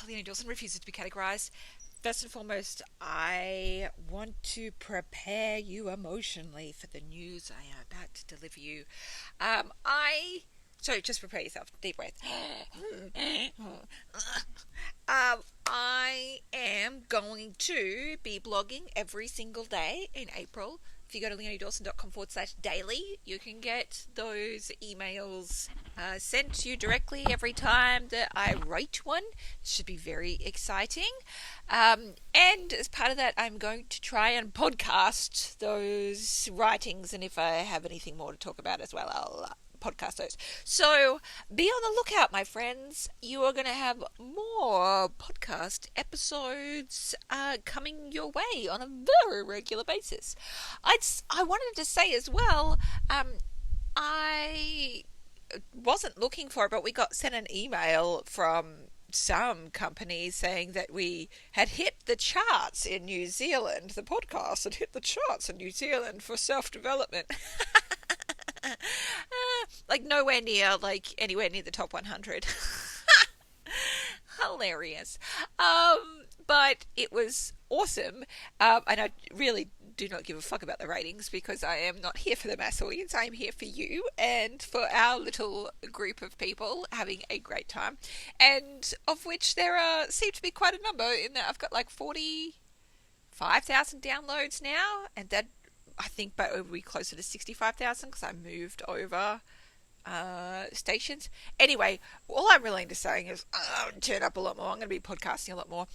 Leonie Dawson refuses to be categorized. First and foremost, I want to prepare you emotionally for the news I am about to deliver you. So just prepare yourself. Deep breath. I am going to be blogging every single day in April. If you go to leoniedawson.com/daily, you can get those emails sent to you directly every time that I write one. It should be very exciting. And as part of that, I'm going to try and podcast those writings, and if I have anything more to talk about as well, I'll podcast those. So be on the lookout, my friends. You are going to have more podcast episodes coming your way on a very regular basis. I wanted to say as well, I wasn't looking for it, but we got sent an email from some company saying that we had hit the charts in New Zealand. The podcast had hit the charts in New Zealand for self-development. Like anywhere near the top 100. Hilarious. But it was awesome. And I really do not give a fuck about the ratings because I am not here for the mass audience. I am here for you and for our little group of people having a great time. And of which there seem to be quite a number in there. I've got like 45,000 downloads now, and that I think but it will be closer to 65,000 because I moved over stations. Anyway, all I'm really into saying is turn up a lot more. I'm going to be podcasting a lot more.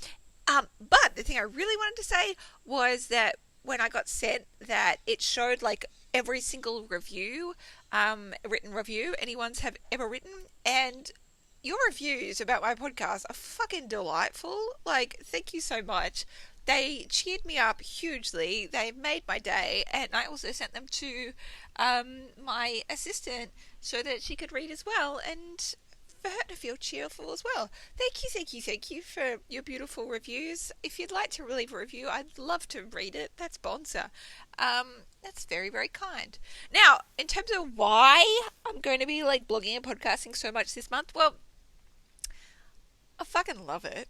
But the thing I really wanted to say was that when I got sent that it showed like every single review, written review anyone's have ever written, and your reviews about my podcast are fucking delightful. Like, thank you so much. They cheered me up hugely. They made my day, and I also sent them to my assistant so that she could read as well, and for her to feel cheerful as well. Thank you for your beautiful reviews. If you'd like to leave a review, I'd love to read it. That's bonza. That's very, very kind. Now, in terms of why I'm going to be like blogging and podcasting so much this month, well, I fucking love it.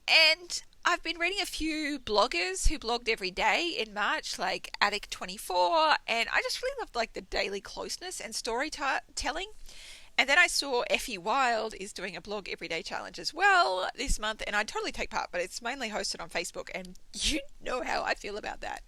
And I've been reading a few bloggers who blogged every day in March, like Attic24, and I just really loved like the daily closeness and storytelling. And then I saw Effie Wild is doing a blog everyday challenge as well this month, and I totally take part, but it's mainly hosted on Facebook, and you know how I feel about that.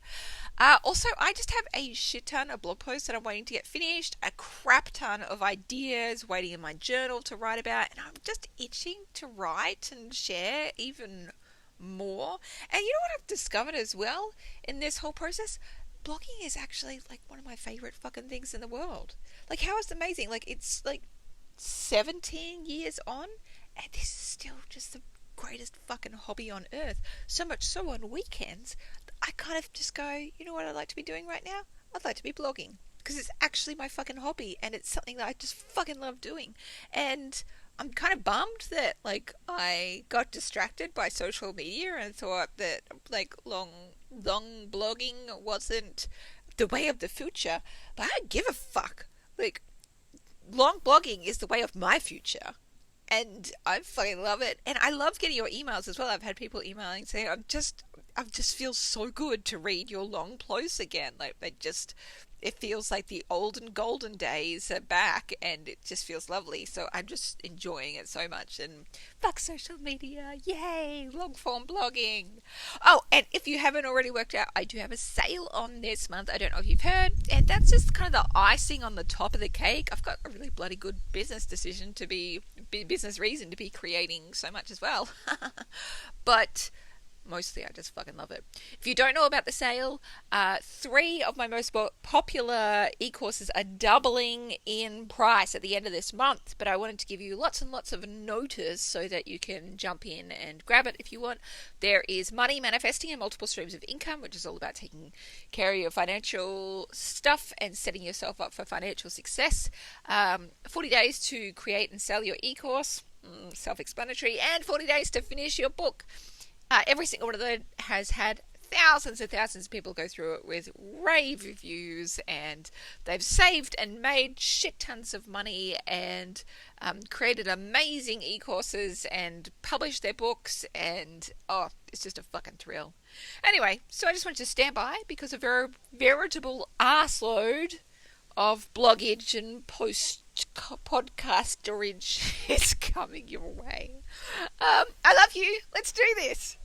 Also, I just have a shit ton of blog posts that I'm waiting to get finished, a crap ton of ideas waiting in my journal to write about, and I'm just itching to write and share even more. And you know what I've discovered as well in this whole process? Blogging is actually like one of my favorite fucking things in the world. Like, how is it amazing? Like, it's like 17 years on, and this is still just the greatest fucking hobby on earth. So much so on weekends, I kind of just go, you know what I'd like to be doing right now? I'd like to be blogging. Because it's actually my fucking hobby, and it's something that I just fucking love doing. And I'm kind of bummed that, like, I got distracted by social media and thought that, like, long blogging wasn't the way of the future. But I don't give a fuck. Like, long blogging is the way of my future. And I fucking love it. And I love getting your emails as well. I've had people emailing saying, I just feel so good to read your long posts again. Like, it feels like the olden golden days are back, and it just feels lovely. So I'm just enjoying it so much. And fuck social media, yay, long form blogging. Oh, and if you haven't already worked out, I do have a sale on this month. I don't know if you've heard, and that's just kind of the icing on the top of the cake. I've got a really bloody good business reason to be creating so much as well. But mostly I just fucking love it. If you don't know about the sale, 3 of my most popular e-courses are doubling in price at the end of this month, but I wanted to give you lots and lots of notice so that you can jump in and grab it if you want. There is Money Manifesting and Multiple Streams of Income, which is all about taking care of your financial stuff and setting yourself up for financial success. 40 days to create and sell your e-course, self-explanatory, and 40 days to finish your book. Every single one of them has had thousands and thousands of people go through it with rave reviews, and they've saved and made shit tons of money, and created amazing e-courses and published their books, and oh, it's just a fucking thrill. Anyway, so I just wanted to stand by because a veritable arseload of bloggage and podcasterage is coming your way. I love you. Let's do this.